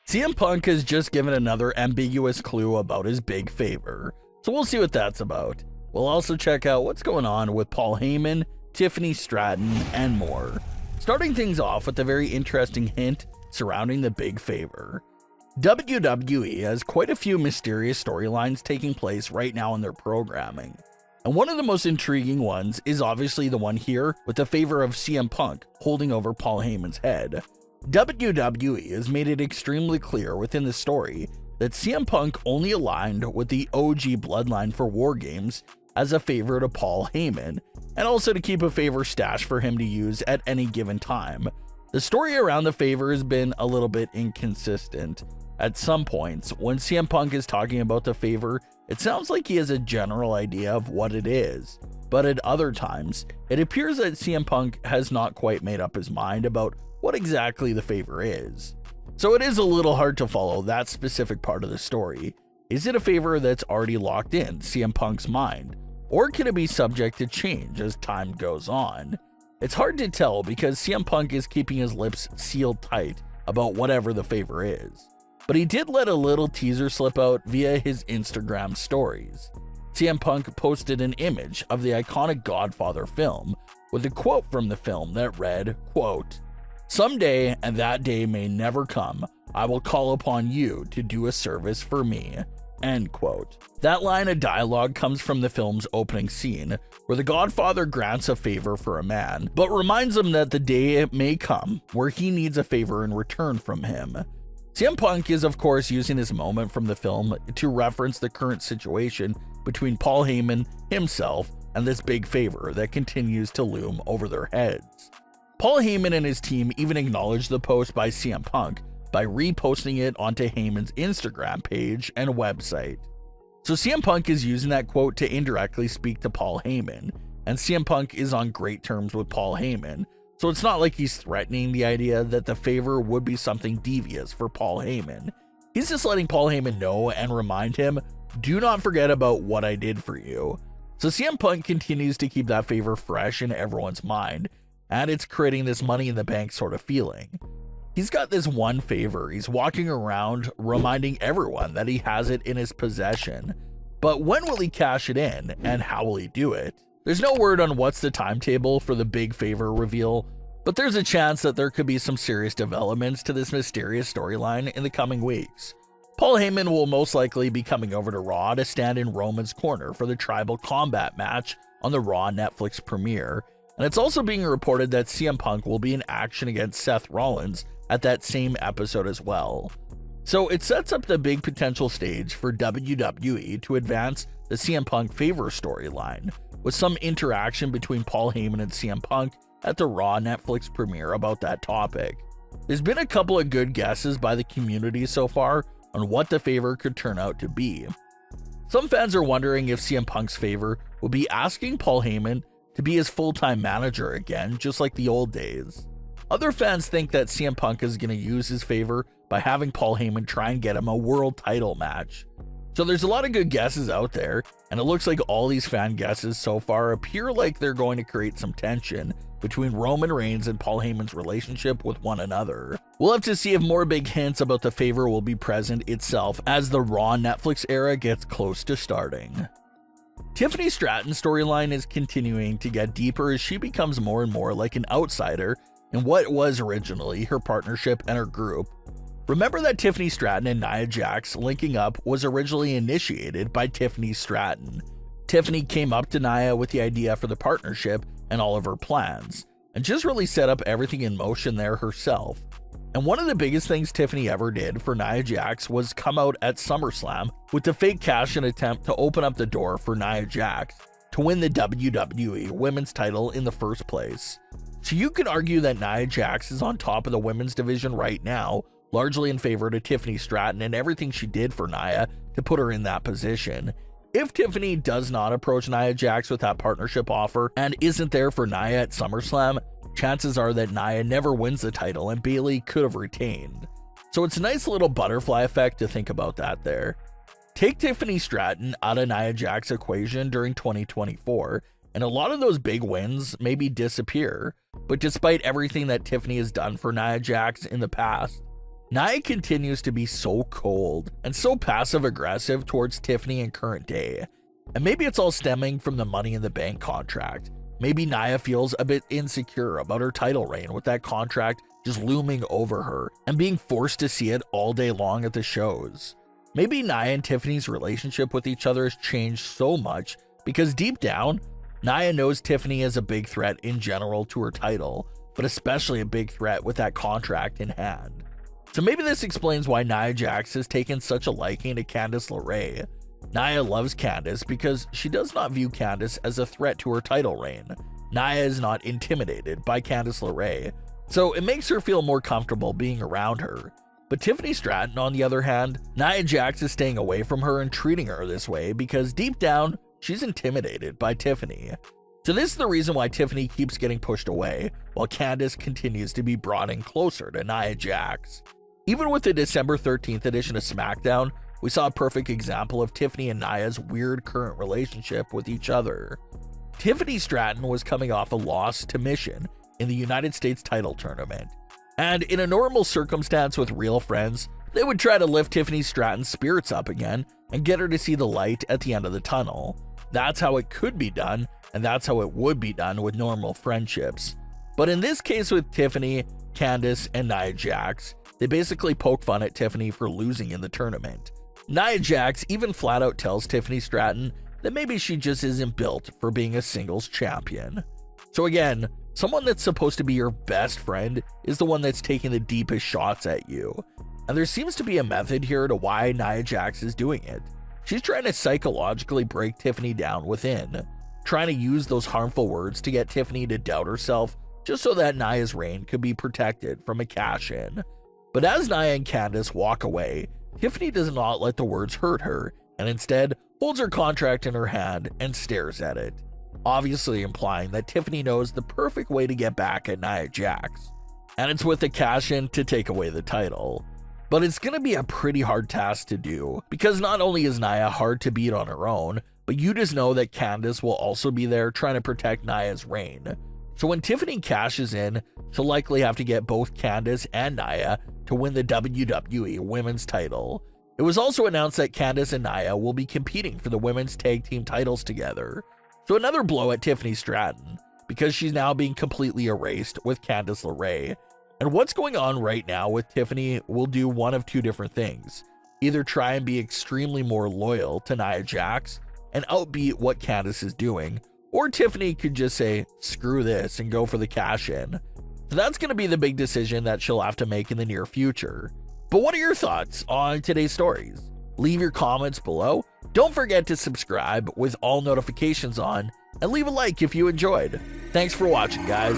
CM Punk has just given another ambiguous clue about his big favor, so we'll see what that's about. We'll also check out what's going on with Paul Heyman, Tiffany Stratton, and more. Starting things off with a very interesting hint surrounding the big favor. WWE has quite a few mysterious storylines taking place right now in their programming, and one of the most intriguing ones is obviously the one here with the favor of CM Punk holding over Paul Heyman's head. WWE has made it extremely clear within the story that CM Punk only aligned with the OG bloodline for War Games as a favor to Paul Heyman, and also to keep a favor stashed for him to use at any given time. The story around the favor has been a little bit inconsistent. At some points, when CM Punk is talking about the favor, it sounds like he has a general idea of what it is, but at other times, it appears that CM Punk has not quite made up his mind about what exactly the favor is. So it is a little hard to follow that specific part of the story. Is it a favor that's already locked in CM Punk's mind, or can it be subject to change as time goes on? It's hard to tell because CM Punk is keeping his lips sealed tight about whatever the favor is. But he did let a little teaser slip out via his Instagram stories. CM Punk posted an image of the iconic Godfather film with a quote from the film that read, quote, "Someday, and that day may never come, I will call upon you to do a service for me." End quote. That line of dialogue comes from the film's opening scene, where the Godfather grants a favor for a man, but reminds him that the day may come where he needs a favor in return from him. CM Punk is of course using this moment from the film to reference the current situation between Paul Heyman, himself, and this big favor that continues to loom over their heads. Paul Heyman and his team even acknowledged the post by CM Punk by reposting it onto Heyman's Instagram page and website. So CM Punk is using that quote to indirectly speak to Paul Heyman, and CM Punk is on great terms with Paul Heyman, so it's not like he's threatening the idea that the favor would be something devious for Paul Heyman. He's just letting Paul Heyman know and remind him, do not forget about what I did for you. So CM Punk continues to keep that favor fresh in everyone's mind, and it's creating this money in the bank sort of feeling. He's got this one favor, he's walking around reminding everyone that he has it in his possession. But when will he cash it in, and how will he do it? There's no word on what's the timetable for the big favor reveal, but there's a chance that there could be some serious developments to this mysterious storyline in the coming weeks. Paul Heyman will most likely be coming over to Raw to stand in Roman's corner for the Tribal Combat match on the Raw Netflix premiere, and it's also being reported that CM Punk will be in action against Seth Rollins at that same episode as well. So it sets up the big potential stage for WWE to advance the CM Punk favor storyline, with some interaction between Paul Heyman and CM Punk at the Raw Netflix premiere about that topic. There's been a couple of good guesses by the community so far on what the favor could turn out to be. Some fans are wondering if CM Punk's favor will be asking Paul Heyman to be his full-time manager again, just like the old days. Other fans think that CM Punk is going to use his favor by having Paul Heyman try and get him a world title match. So there's a lot of good guesses out there, and it looks like all these fan guesses so far appear like they're going to create some tension between Roman Reigns and Paul Heyman's relationship with one another. We'll have to see if more big hints about the favor will be present itself as the Raw Netflix era gets close to starting. Tiffany Stratton's storyline is continuing to get deeper as she becomes more and more like an outsider in what was originally her partnership and her group. Remember that Tiffany Stratton and Nia Jax linking up was originally initiated by Tiffany Stratton. Tiffany came up to Nia with the idea for the partnership and all of her plans, and just really set up everything in motion there herself. And one of the biggest things Tiffany ever did for Nia Jax was come out at SummerSlam with the fake cash-in attempt to open up the door for Nia Jax to win the WWE Women's title in the first place. So you could argue that Nia Jax is on top of the women's division right now, largely in favor to Tiffany Stratton and everything she did for Nia to put her in that position. If Tiffany does not approach Nia Jax with that partnership offer and isn't there for Nia at SummerSlam, chances are that Nia never wins the title and Bayley could have retained. So it's a nice little butterfly effect to think about that there. Take Tiffany Stratton out of Nia Jax's equation during 2024, and a lot of those big wins maybe disappear. But despite everything that Tiffany has done for Nia Jax in the past, Nia continues to be so cold and so passive-aggressive towards Tiffany in current day. And maybe it's all stemming from the Money in the Bank contract. Maybe Nia feels a bit insecure about her title reign with that contract just looming over her and being forced to see it all day long at the shows. Maybe Nia and Tiffany's relationship with each other has changed so much because deep down, Nia knows Tiffany is a big threat in general to her title, but especially a big threat with that contract in hand. So maybe this explains why Nia Jax has taken such a liking to Candice LeRae. Nia loves Candice because she does not view Candice as a threat to her title reign. Nia is not intimidated by Candice LeRae, so it makes her feel more comfortable being around her. But Tiffany Stratton, on the other hand, Nia Jax is staying away from her and treating her this way because deep down, she's intimidated by Tiffany. So this is the reason why Tiffany keeps getting pushed away, while Candice continues to be brought in closer to Nia Jax. Even with the December 13th edition of Smackdown, we saw a perfect example of Tiffany and Nia's weird current relationship with each other. Tiffany Stratton was coming off a loss to Mission in the United States title tournament. And in a normal circumstance with real friends, they would try to lift Tiffany Stratton's spirits up again and get her to see the light at the end of the tunnel. That's how it could be done, and that's how it would be done with normal friendships. But in this case with Tiffany, Candice, and Nia Jax, they basically poke fun at Tiffany for losing in the tournament. Nia Jax even flat out tells Tiffany Stratton that maybe she just isn't built for being a singles champion. So again, someone that's supposed to be your best friend is the one that's taking the deepest shots at you. And there seems to be a method here to why Nia Jax is doing it. She's trying to psychologically break Tiffany down within, trying to use those harmful words to get Tiffany to doubt herself just so that Nia's reign could be protected from a cash-in. But as Nia and Candice walk away, Tiffany does not let the words hurt her and instead holds her contract in her hand and stares at it, obviously implying that Tiffany knows the perfect way to get back at Nia Jax, and it's with a cash-in to take away the title. But it's going to be a pretty hard task to do, because not only is Nia hard to beat on her own, but you just know that Candice will also be there trying to protect Nia's reign. So when Tiffany cashes in, she'll likely have to get both Candice and Nia to win the WWE Women's title. It was also announced that Candice and Nia will be competing for the women's tag team titles together. So another blow at Tiffany Stratton, because she's now being completely erased with Candice LeRae. And what's going on right now with Tiffany will do one of two different things. Either try and be extremely more loyal to Nia Jax and outbeat what Candice is doing, or Tiffany could just say, screw this, and go for the cash-in. So that's going to be the big decision that she'll have to make in the near future. But what are your thoughts on today's stories? Leave your comments below. Don't forget to subscribe with all notifications on, and leave a like if you enjoyed. Thanks for watching, guys.